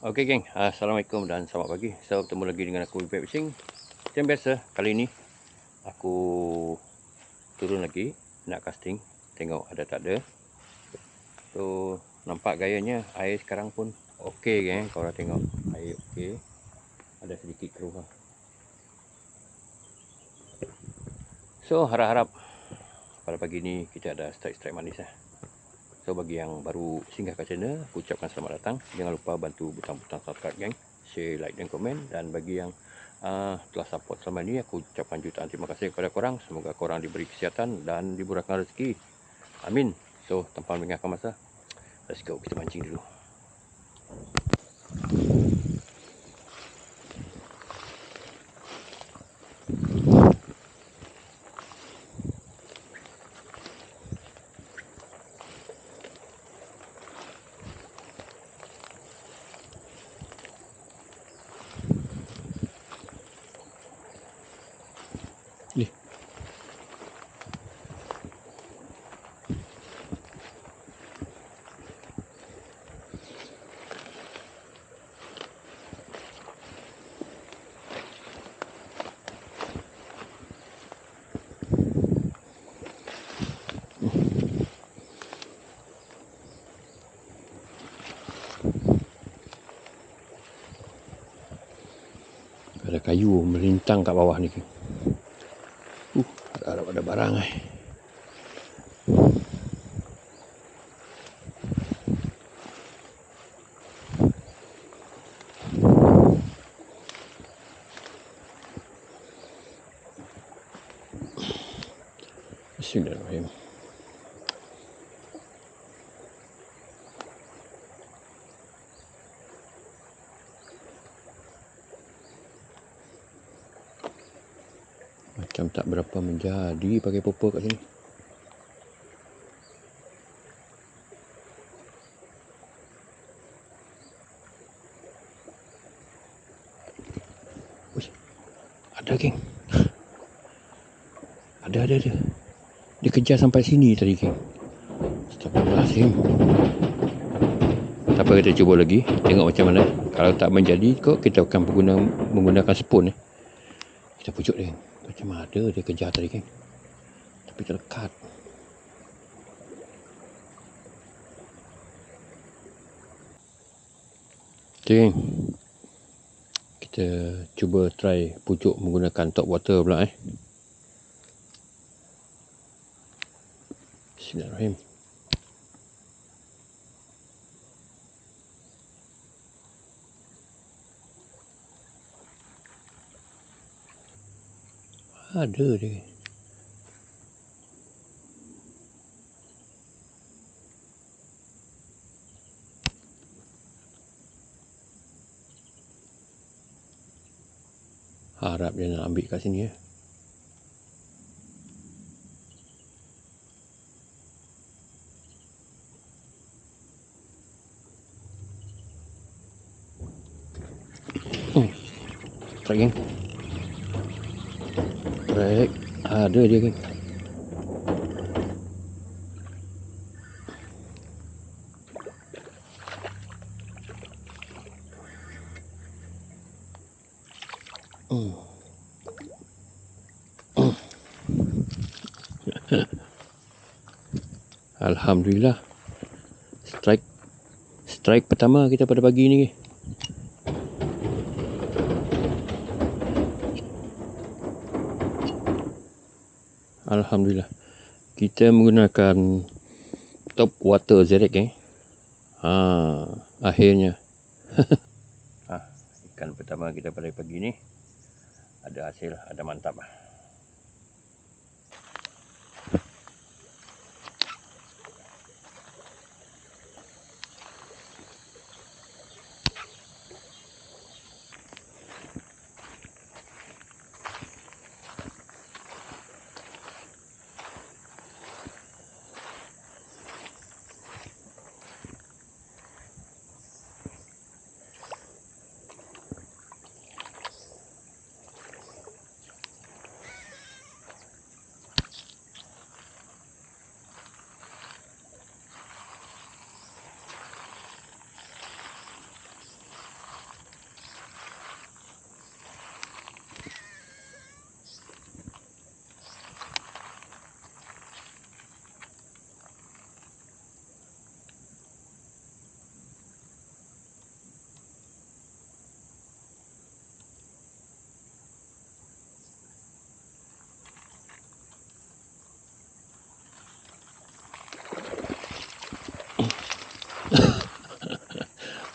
Okey geng, Assalamualaikum dan selamat pagi. So, bertemu lagi dengan aku Bebek Fishing. Macam biasa, kali ni aku turun lagi nak casting. Tengok ada tak ada. So, nampak gayanya air sekarang pun okey geng. Korang tengok air okey. Ada sedikit keruh lah. So, harap-harap pada pagi ni kita ada strike manis lah. So, bagi yang baru singgah kat channel, aku ucapkan selamat datang. Jangan lupa bantu butang-butang subscribe geng. Share, like dan komen. Dan bagi yang telah support selama ni, aku ucapkan jutaan terima kasih kepada korang. Semoga korang diberi kesihatan dan dimurahkan rezeki. Amin. So, tanpa melengahkan masa, let's go, kita mancing dulu. Ni. Ada kayu melintang kat bawah ni. Ada barang Bismillahirrahmanirrahim. Macam tak berapa menjadi pakai popor kat sini. Uish, ada geng. Ada. Dia kejar sampai sini tadi geng. Astagfirullahaladzim. Tak apa, kita cuba lagi. Tengok macam mana. Kalau tak menjadi kok, kita akan menggunakan spoon. Kita pujuk dia. Macam ada dia kejar tadi geng. Tapi terlekat. Okay geng. Kita cuba try pujuk menggunakan top water pula Bismillahirrahmanirrahim. Ada dia. Harap dia nak ambil kat sini Strike geng. Strike. Ada dia geng. Alhamdulillah. Strike pertama kita pada pagi ni. Alhamdulillah. Kita menggunakan top water Zerek akhirnya. Ikan pertama kita pada pagi ni ada hasil, ada mantap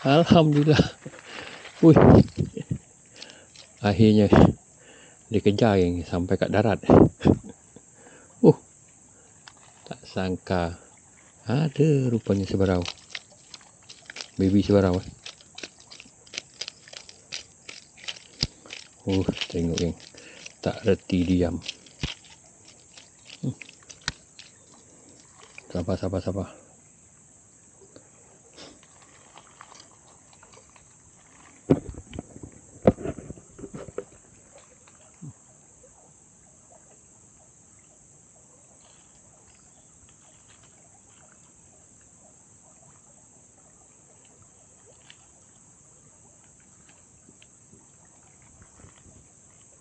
Alhamdulillah. Wih, akhirnya dikejar yang sampai kat darat. Tak sangka ada rupanya sebarau. Baby sebarau. Tengok yang tak reti diam. Sabar.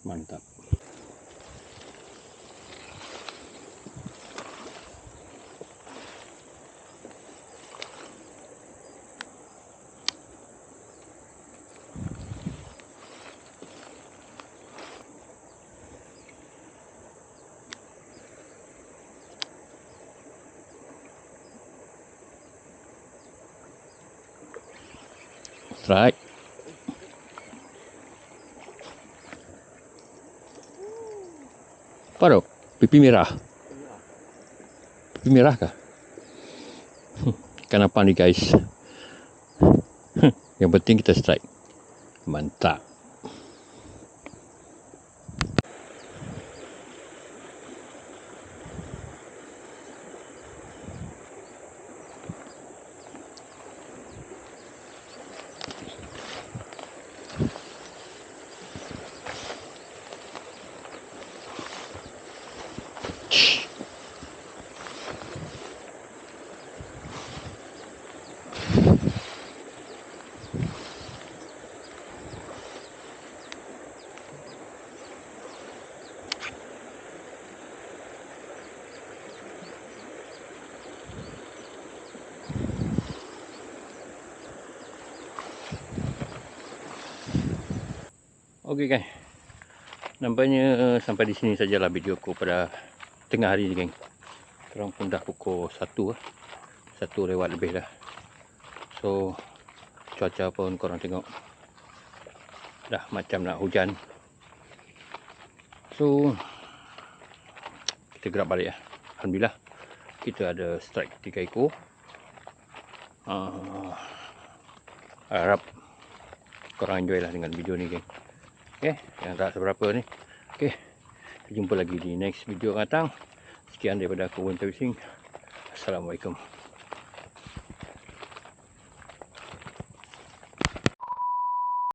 Mantap. Strike. Apa tu? Pipi merah. Pipi merah kah? Kenapa ni guys? Yang penting kita strike. Mantap. Okey guys. Nampaknya sampai di sini sajalah video aku pada tengah hari ni geng. Sekarang pun dah pukul 1 lewat lebih dah. So cuaca pun korang tengok dah macam nak hujan. So kita gerak balik lah. Alhamdulillah kita ada strike 3 ekor. Harap korang enjoy lah dengan video ni geng. Okay, yang tak seberapa ni. Okay, kita jumpa lagi di next video akan datang. Sekian daripada aku, Win Fishing. Assalamualaikum.